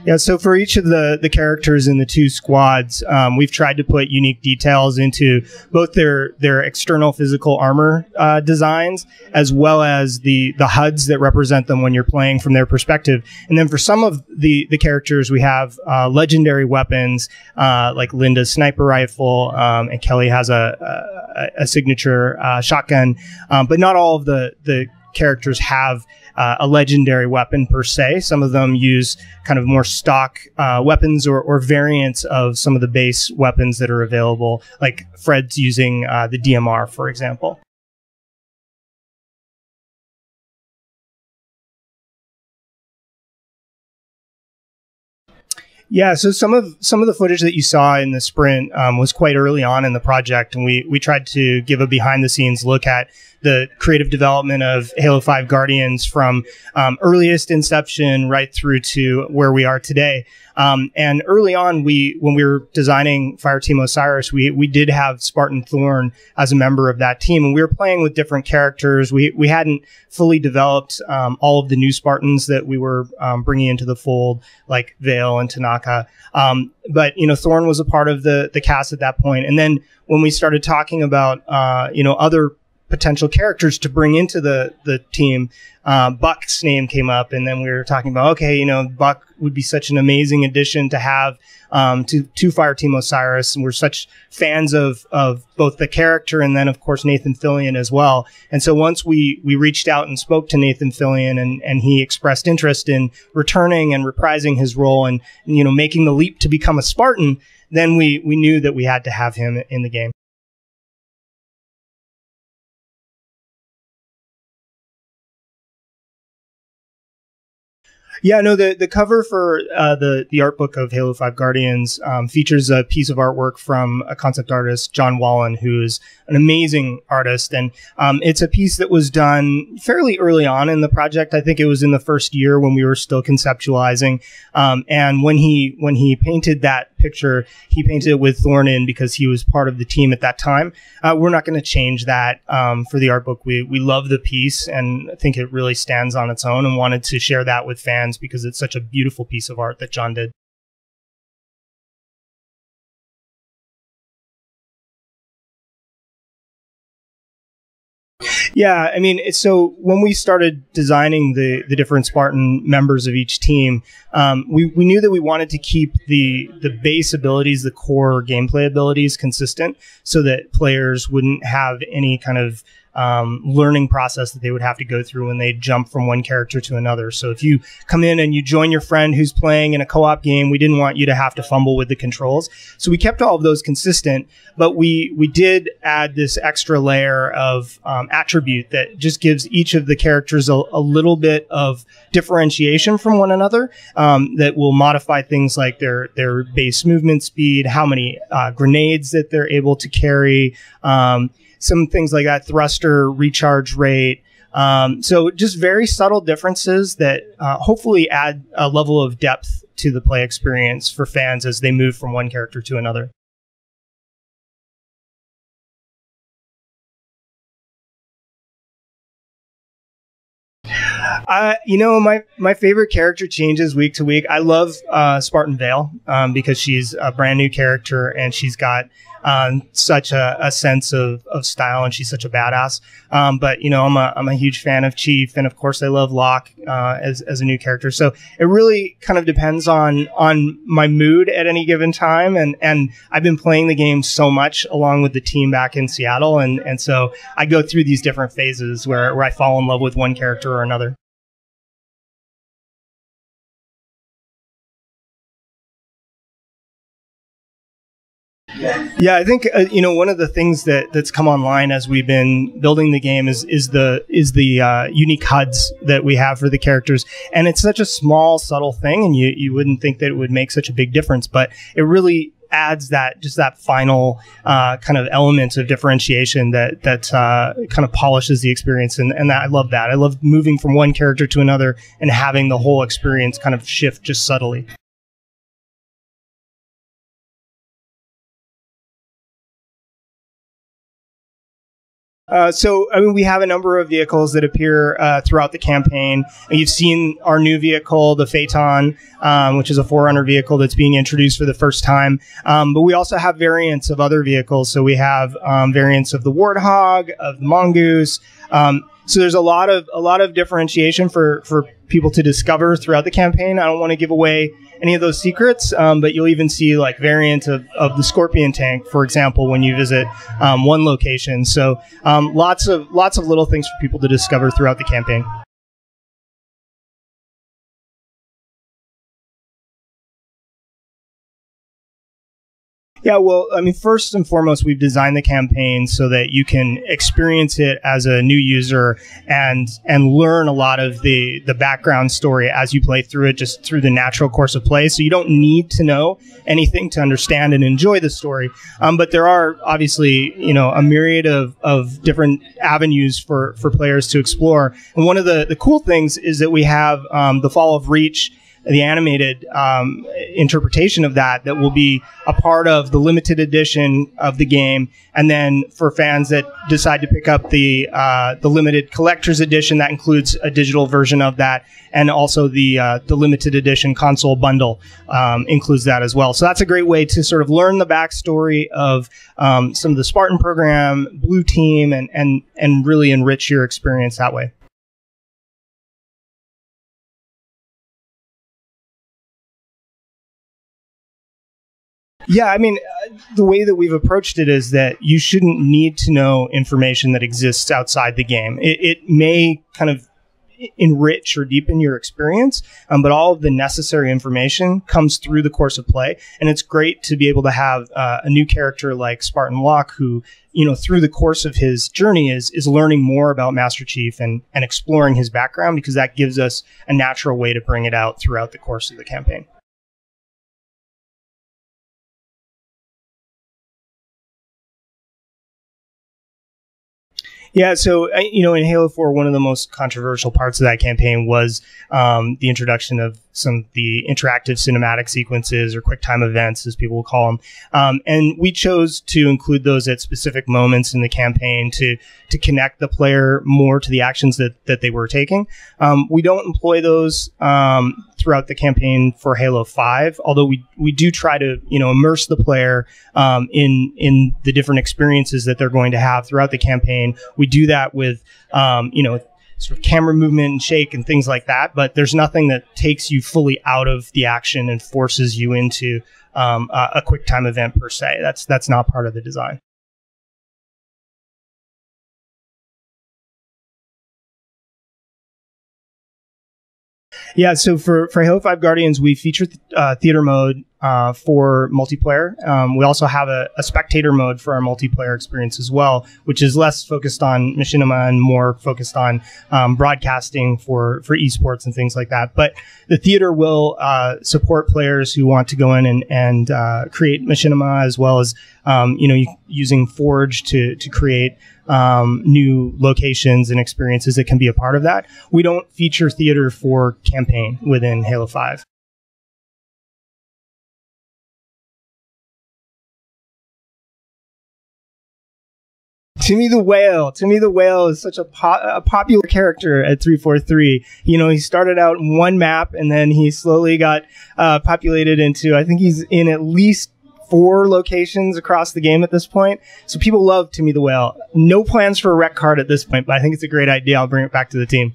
Yeah, so for each of the characters in the two squads, we've tried to put unique details into both their external physical armor designs, as well as the HUDs that represent them when you're playing from their perspective. And then for some of the characters, we have legendary weapons, like Linda's sniper rifle, and Kelly has a signature shotgun. But not all of the characters have a legendary weapon per se. Some of them use kind of more stock weapons or variants of some of the base weapons that are available, like Fred's using the DMR, for example. Yeah, so some of the footage that you saw in the sprint was quite early on in the project, and we tried to give a behind the scenes look at the creative development of Halo 5 Guardians from earliest inception right through to where we are today. And early on, when we were designing Fireteam Osiris, we did have Spartan Thorn as a member of that team, and we were playing with different characters. We hadn't fully developed all of the new Spartans that we were bringing into the fold, like Vale and Tanaka. But Thorn was a part of the cast at that point. And then when we started talking about other potential characters to bring into the team, Buck's name came up, and then we were talking about, okay, Buck would be such an amazing addition to have to Fireteam Osiris, and we're such fans of both the character and then of course Nathan Fillion as well. And so once we reached out and spoke to Nathan Fillion, and he expressed interest in returning and reprising his role and making the leap to become a Spartan, then we knew that we had to have him in the game. Yeah, no, the cover for the art book of Halo 5 Guardians features a piece of artwork from a concept artist, John Wallen, who is an amazing artist. And it's a piece that was done fairly early on in the project. I think it was in the first year when we were still conceptualizing. And when he painted that picture, he painted it with Thorn in because he was part of the team at that time. We're not going to change that for the art book. We love the piece, and I think it really stands on its own, and wanted to share that with fans because it's such a beautiful piece of art that John did. Yeah, I mean, so when we started designing the different Spartan members of each team, we knew that we wanted to keep the base abilities, the core gameplay abilities, consistent, so that players wouldn't have any kind of learning process that they would have to go through when they jump from one character to another. So if you come in and you join your friend who's playing in a co-op game, we didn't want you to have to fumble with the controls. So we kept all of those consistent, but we did add this extra layer of attribute that just gives each of the characters a little bit of differentiation from one another, that will modify things like their base movement speed, how many grenades that they're able to carry, some things like that, thruster recharge rate. So just very subtle differences that hopefully add a level of depth to the play experience for fans as they move from one character to another. My favorite character changes week to week. I love Spartan Vale because she's a brand new character, and she's got such a sense of style, and she's such a badass. But I'm a huge fan of Chief, and of course I love Locke as a new character. So it really kind of depends on my mood at any given time, and I've been playing the game so much along with the team back in Seattle, and so I go through these different phases where I fall in love with one character or another. Yeah, I think one of the things that's come online as we've been building the game is the unique HUDs that we have for the characters, and it's such a small, subtle thing, and you wouldn't think that it would make such a big difference, but it really adds that final kind of element of differentiation that kind of polishes the experience, and I love that. I love moving from one character to another and having the whole experience kind of shift just subtly. So, I mean, we have a number of vehicles that appear throughout the campaign. And you've seen our new vehicle, the Phaeton, which is a Forerunner vehicle that's being introduced for the first time. But we also have variants of other vehicles. So we have variants of the Warthog, of the Mongoose. So there's a lot of differentiation for people to discover throughout the campaign. I don't want to give away any of those secrets, but you'll even see like variant of the Scorpion tank, for example, when you visit one location. So lots of little things for people to discover throughout the campaign. Yeah, well, I mean, first and foremost, we've designed the campaign so that you can experience it as a new user and learn a lot of the background story as you play through it, just through the natural course of play. So you don't need to know anything to understand and enjoy the story. But there are obviously, a myriad of different avenues for players to explore. And one of the cool things is that we have the Fall of Reach, the animated interpretation of that will be a part of the limited edition of the game. And then for fans that decide to pick up the limited collector's edition, that includes a digital version of that. And also the limited edition console bundle includes that as well. So that's a great way to sort of learn the backstory of some of the Spartan program, Blue Team, and really enrich your experience that way. Yeah, I mean, the way that we've approached it is that you shouldn't need to know information that exists outside the game. It may kind of enrich or deepen your experience, but all of the necessary information comes through the course of play. And it's great to be able to have a new character like Spartan Locke, who, through the course of his journey is learning more about Master Chief and exploring his background, because that gives us a natural way to bring it out throughout the course of the campaign. Yeah, so, in Halo 4, one of the most controversial parts of that campaign was the introduction of some of the interactive cinematic sequences, or quick time events, as people will call them. And we chose to include those at specific moments in the campaign to connect the player more to the actions that they were taking. We don't employ those throughout the campaign for Halo 5, although we do try to immerse the player in the different experiences that they're going to have throughout the campaign. We do that with sort of camera movement and shake and things like that, but there's nothing that takes you fully out of the action and forces you into a quick time event per se. That's not part of the design. Yeah, so for Halo 5 Guardians, we featured theater mode for multiplayer. We also have a spectator mode for our multiplayer experience as well, which is less focused on machinima and more focused on broadcasting for esports and things like that. But the theater will support players who want to go in and create machinima, as well as using Forge to create new locations and experiences that can be a part of that. We don't feature theater for campaign within Halo 5. Timmy the Whale is such a popular character at 343. He started out in one map, and then he slowly got populated into, I think he's in at least 4 locations across the game at this point. So people love Timmy the Whale. No plans for a rec card at this point, but I think it's a great idea. I'll bring it back to the team.